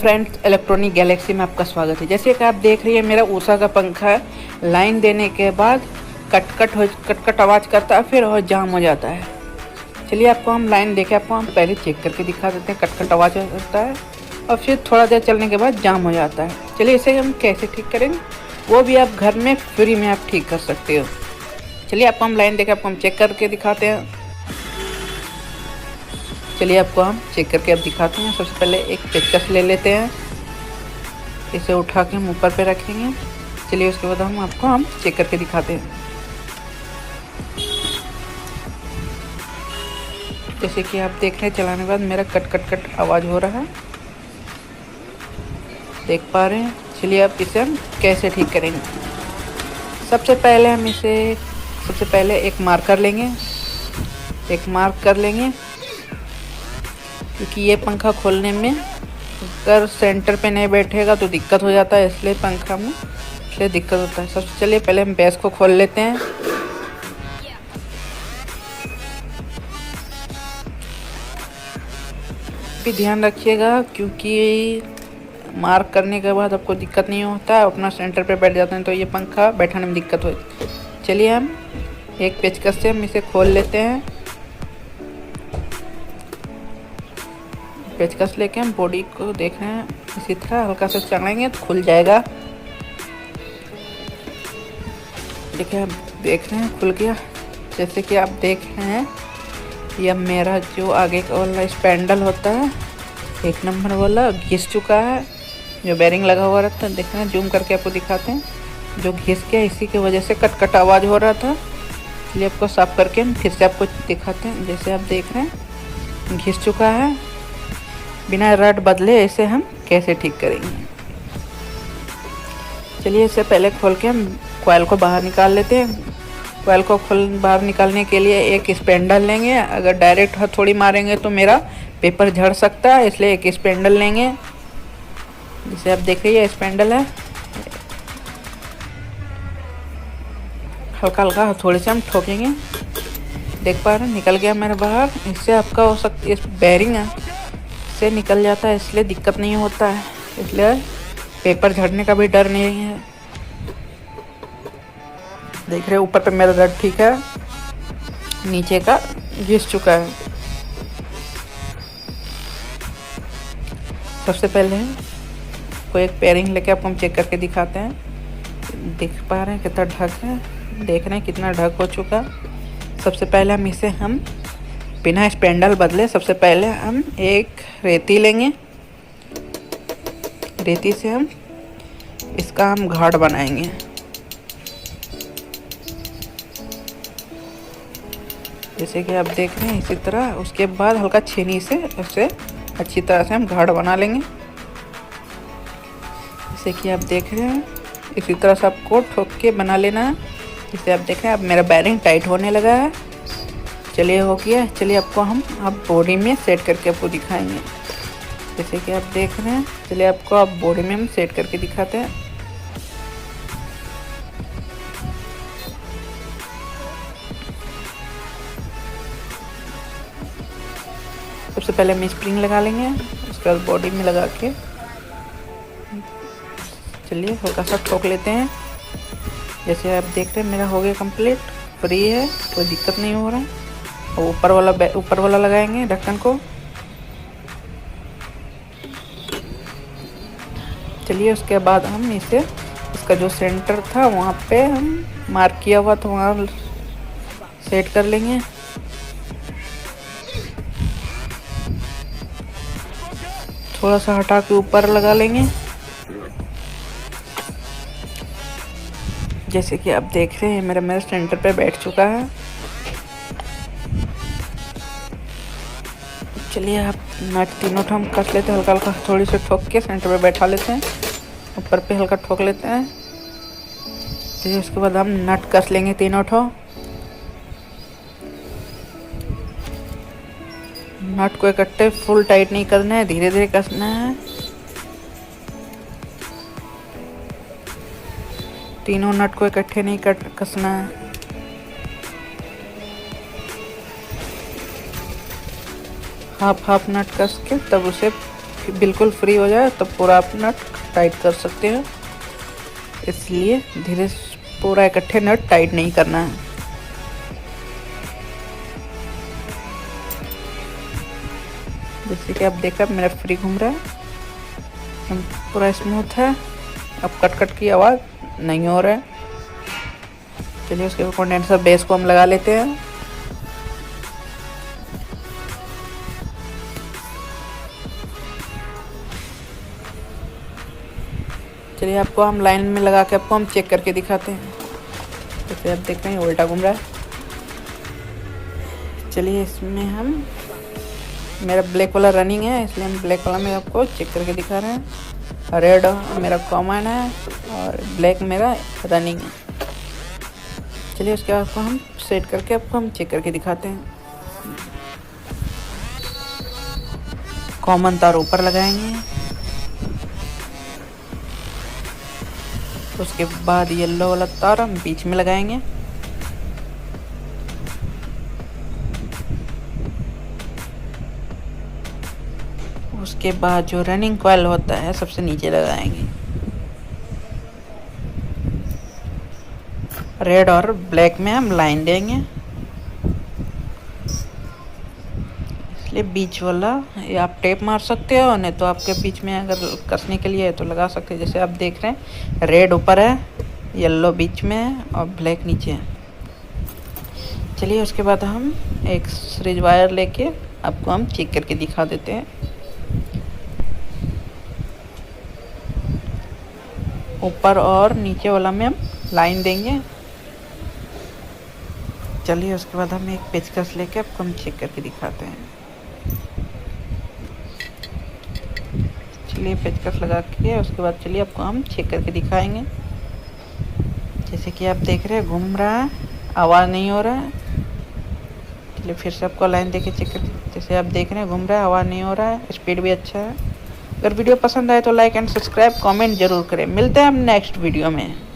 Friends, electronic Galaxy में आपका स्वागत है। जैसे कि आप देख रही है, मेरा ऊषा का पंखा है। लाइन देने के बाद कट आवाज़ करता है फिर और जाम हो जाता है। चलिए आपको हम लाइन देके आपको हम पहले चेक करके दिखा देते हैं। कट आवाज़ करता है और फिर थोड़ा देर चलने के बाद जाम हो जाता है। चलिए इसे हम कैसे ठीक करेंगे, वो भी आप घर में फ्री में आप ठीक कर सकते हो। चलिए आपको हम लाइन देके आपको हम चेक करके दिखाते हैं। चलिए आपको हम चेक करके अब दिखाते हैं। सबसे पहले एक पेचकस ले लेते हैं, इसे उठा के हम ऊपर पे रखेंगे। चलिए उसके बाद हम चेक करके दिखाते हैं। जैसे कि आप देख रहे हैं, चलाने के बाद मेरा कट आवाज़ हो रहा है, देख पा रहे हैं। चलिए अब इसे हम कैसे ठीक करेंगे। सबसे पहले एक मार्कर लेंगे, एक मार्क कर लेंगे, क्योंकि ये पंखा खोलने में अगर सेंटर पे नहीं बैठेगा तो दिक्कत हो जाता है, इसलिए पंखा में इसलिए दिक्कत होता है। सबसे चलिए पहले हम बेस को खोल लेते हैं। भी ध्यान रखिएगा, क्योंकि मार्क करने के बाद आपको दिक्कत नहीं होता है, अपना सेंटर पे बैठ जाते हैं तो ये पंखा बैठाने में दिक्कत हो। चलिए हम एक पेचकस से हम इसे खोल लेते हैं। पेचकस लेके हम बॉडी को देख रहे हैं, इसी तरह हल्का सा चलाएंगे तो खुल जाएगा। देखिए आप देख रहे हैं खुल गया। जैसे कि आप देख रहे हैं, यह मेरा जो आगे का वाला स्पैंडल होता है 1 नंबर वाला घिस चुका है। जो बेरिंग लगा हुआ रहता है, देख रहे हैं, जूम करके आपको दिखाते हैं, जो घिस गया, इसी की वजह से कट आवाज़ हो रहा था। इसलिए आपको साफ करके हम फिर से आपको दिखाते हैं। जैसे आप देख रहे हैं घिस चुका है, बिना रड बदले इसे हम कैसे ठीक करेंगे। चलिए इससे पहले खोल के हम कॉइल को बाहर निकाल लेते हैं। कॉइल को बाहर निकालने के लिए एक स्पैंडल लेंगे। अगर डायरेक्ट हथौड़ी मारेंगे तो मेरा पेपर झड़ सकता है, इसलिए एक स्पैंडल लेंगे। जैसे आप देख रही है स्पैंडल है, हल्का हल्का हथौड़ी से हम ठोकेंगे। देख पा रहे हैं निकल गया मेरे बाहर। इससे आपका हो सकता है, इस बेरिंग है से निकल जाता है, इसलिए दिक्कत नहीं होता है, इसलिए पेपर झड़ने का भी डर नहीं है। देख रहे हैं ऊपर पे मेरा रड ठीक है, नीचे का घिस चुका है। सबसे पहले कोई एक पेयरिंग लेके आपको हम चेक करके दिखाते हैं। देख पा रहे हैं कितना ढक है, देख रहे हैं कितना ढक हो चुका। सबसे पहले हम बिना स्पैंडल बदले सबसे पहले हम एक रेती लेंगे। रेती से हम इसका हम घाट बनाएंगे। जैसे कि आप देख रहे हैं इसी तरह। उसके बाद हल्का छेनी से उसे अच्छी तरह से हम घाट बना लेंगे। जैसे कि आप देख रहे हैं इसी तरह से आपको ठोक के बना लेना है। जैसे आप देख रहे हैं अब मेरा बेरिंग टाइट होने लगा है। चलिए हो गया। चलिए आपको हम अब बॉडी में सेट करके आपको दिखाएंगे। जैसे कि आप देख रहे हैं, चलिए आपको अब बॉडी में हम सेट करके दिखाते हैं। सबसे पहले हम स्प्रिंग लगा लेंगे, उसके बाद बॉडी में लगा के चलिए हल्का सा ठोक लेते हैं। जैसे आप देख रहे हैं मेरा हो गया कंप्लीट, फ्री है, कोई दिक्कत नहीं हो रहा है। और ऊपर वाला लगाएंगे ढक्कन को। चलिए उसके बाद हम इसका जो सेंटर था वहाँ पे हम मार्क किया हुआ था, वहाँ सेट कर लेंगे। थोड़ा सा हटा के ऊपर लगा लेंगे। जैसे कि आप देख रहे हैं मेरा सेंटर पे बैठ चुका है। चलिए आप नट तीनों हम कस लेते हैं, हल्का हल्का थोड़ी सी ठोक के सेंटर पे बैठा लेते हैं, ऊपर पे हल्का ठोक लेते हैं। चलिए उसके बाद हम नट कस लेंगे तीनों ठो। नट को इकट्ठे फुल टाइट नहीं करना है, धीरे धीरे कसना है। तीनों नट को इकट्ठे नहीं कसना है। हाफ नट कस के तब उसे बिल्कुल फ्री हो जाए तो पूरा आप नट टाइट कर सकते हो। इसलिए धीरे पूरा इकट्ठे नट टाइट नहीं करना है। जैसे कि आप देखा मेरा फ्री घूम रहा है, पूरा स्मूथ है। अब कट कट की आवाज़ नहीं हो रहा है। चलिए उसके बाद कंडेंसर बेस को हम लगा लेते हैं। चलिए आपको हम लाइन में लगा के आपको हम चेक करके दिखाते हैं। जैसे आप देख रहे हैं उल्टा घूम रहा है। चलिए इसमें हम मेरा ब्लैक वाला रनिंग है, इसलिए हम ब्लैक वाला में आपको चेक करके दिखा रहे हैं। रेड मेरा कॉमन है और ब्लैक मेरा रनिंग है। चलिए उसके बाद आपको हम सेट करके आपको हम चेक करके दिखाते हैं। कॉमन तार ऊपर लगाएंगे, उसके बाद येलो वाला तार हम बीच में लगाएंगे। उसके बाद जो रनिंग कॉइल होता है सबसे नीचे लगाएंगे। रेड और ब्लैक में हम लाइन देंगे, इसलिए बीच वाला ये आप टेप मार सकते हो, नहीं तो आपके बीच में अगर कसने के लिए है तो लगा सकते हैं। जैसे आप देख रहे हैं रेड ऊपर है, येलो बीच में है और ब्लैक नीचे है। चलिए उसके बाद हम एक सीरीज वायर लेके आपको हम चेक करके दिखा देते हैं। ऊपर और नीचे वाला में हम लाइन देंगे। चलिए उसके बाद हम एक पेचकस लेके आपको हम चेक करके दिखाते हैं। चलिए पेचकस लगा के उसके बाद चलिए आपको हम चेक करके दिखाएंगे। जैसे कि आप देख रहे हैं घूम रहा है, आवाज़ नहीं हो रहा है। चलिए फिर से आपको लाइन देके चेक कर, जैसे आप देख रहे हैं घूम रहा है, आवाज़ नहीं हो रहा है, स्पीड भी अच्छा है। अगर वीडियो पसंद आए तो लाइक एंड सब्सक्राइब कमेंट जरूर करें। मिलते हैं हम नेक्स्ट वीडियो में।